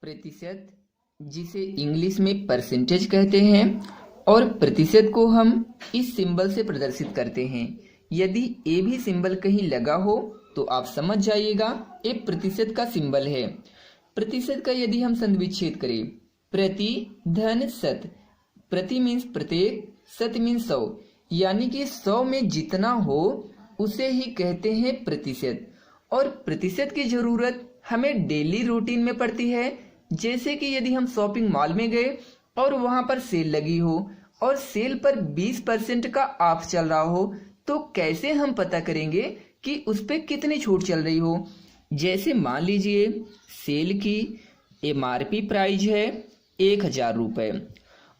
प्रतिशत, जिसे इंग्लिश में परसेंटेज कहते हैं, और प्रतिशत को हम इस सिंबल से प्रदर्शित करते हैं। यदि ए भी सिंबल कहीं लगा हो तो आप समझ जाइएगा ये प्रतिशत का सिंबल है। प्रतिशत का यदि हम संधिविच्छेद करें, प्रति धन शत, प्रति मीन्स प्रत्येक, शत मीन्स 100, यानी कि 100 में जितना हो उसे ही कहते हैं प्रतिशत। और प्रतिशत की जरूरत हमें डेली रूटीन में पड़ती है। जैसे कि यदि हम शॉपिंग मॉल में गए और वहां पर सेल लगी हो और सेल पर 20% का ऑफ चल रहा हो, तो कैसे हम पता करेंगे कि उस पे कितनी छूट चल रही हो। जैसे मान लीजिए सेल की MRP प्राइस है 1000 रुपये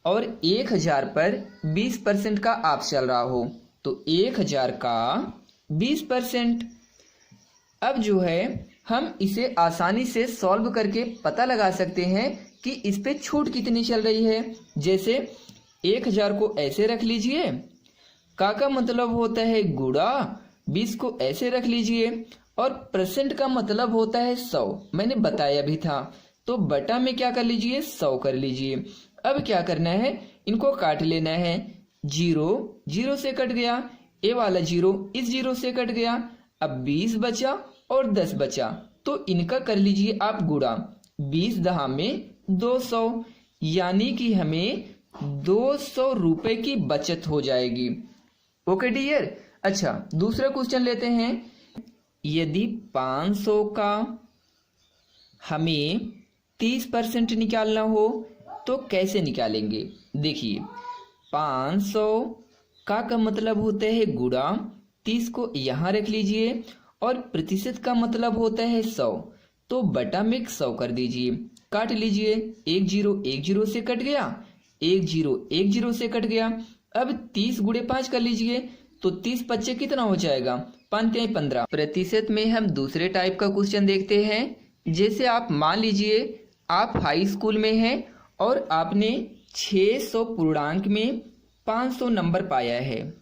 और 1000 पर 20% का ऑफ चल रहा हो, तो 1000 का 20%। अब जो है हम इसे आसानी से सॉल्व करके पता लगा सकते हैं कि इस पे छूट कितनी चल रही है। जैसे 1000 को ऐसे रख लीजिए, का मतलब होता है गुणा, 20 को ऐसे रख लीजिए, और परसेंट का मतलब होता है 100, मैंने बताया भी था। तो बटा में क्या कर लीजिए, 100 कर लीजिए। अब क्या करना है, इनको काट लेना है। 0 0 से कट गया, ए वाला 0 इस 0 से कट गया। अब 20 बचा और 10 बचा, तो इनका कर लीजिए आप गुणा। 20 दहा में 200, यानी कि हमें 200 रुपए की बचत हो जाएगी। Okay dear. अच्छा, दूसरा क्वेश्चन लेते हैं। यदि 500 का हमें 30% निकालना हो तो कैसे निकालेंगे। देखिए 500 का मतलब होता है गुणा, 30 को यहाँ रख लीजिए, और प्रतिशत का मतलब होता है 100, तो बटा में 100 कर दीजिए। काट लीजिए, 1 0 1 0 से कट गया, 1 0 1 0 से कट गया। अब 30 गुणे 5 कर लीजिए, तो 30 पच्चे कितना हो जाएगा, 5 15। प्रतिशत में हम दूसरे टाइप का क्वेश्चन देखते हैं। जैसे आप मान लीजिए आप हाई स्कूल में हैं और आपने 600 पूर्णांक में 500 नंबर पाया है।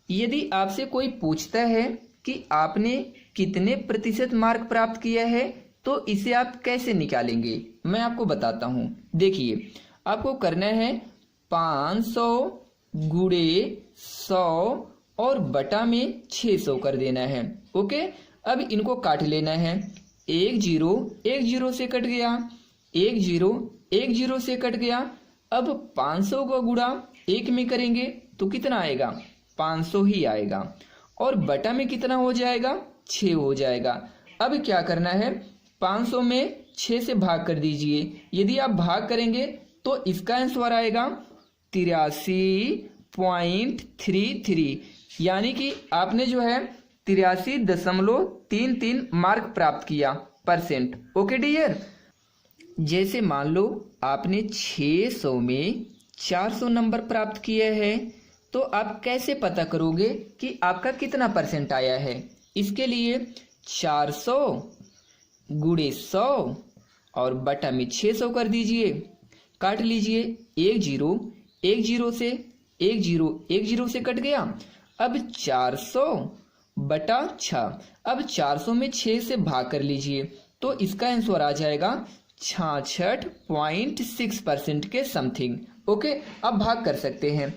यदि आपसे कोई पूछता है कि आपने कितने प्रतिशत मार्क प्राप्त किया है, तो इसे आप कैसे निकालेंगे, मैं आपको बताता हूं। देखिए आपको करना है 500 गुणे 100 और बटा में 600 कर देना है। ओके, अब इनको काट लेना है। 1 0 1 0 से कट गया, 1 0 1 0 से कट गया। अब 500 का गुणा 1 में करेंगे तो कितना आएगा, 500 ही आएगा, और बटा में कितना हो जाएगा, 6 हो जाएगा। अब क्या करना है, 500 में 6 से भाग कर दीजिए। यदि आप भाग करेंगे तो इसका आंसर आएगा 83.33, यानी कि आपने जो है 83.33 मार्क प्राप्त किया परसेंट। Okay dear. जैसे मान लो आपने 600 में 400 नंबर प्राप्त किया है, तो आप कैसे पता करोगे कि आपका कितना परसेंट आया है। इसके लिए 400 गुणे 100 और बटा में 600 कर दीजिए। काट लीजिए, 1 0 1 0 से 1 0 1 0 से कट गया। अब 400 बटा 6, अब 400 में 6 से भाग कर लीजिए, तो इसका आंसर आ जाएगा 66.6% के समथिंग। ओके, अब भाग कर सकते हैं।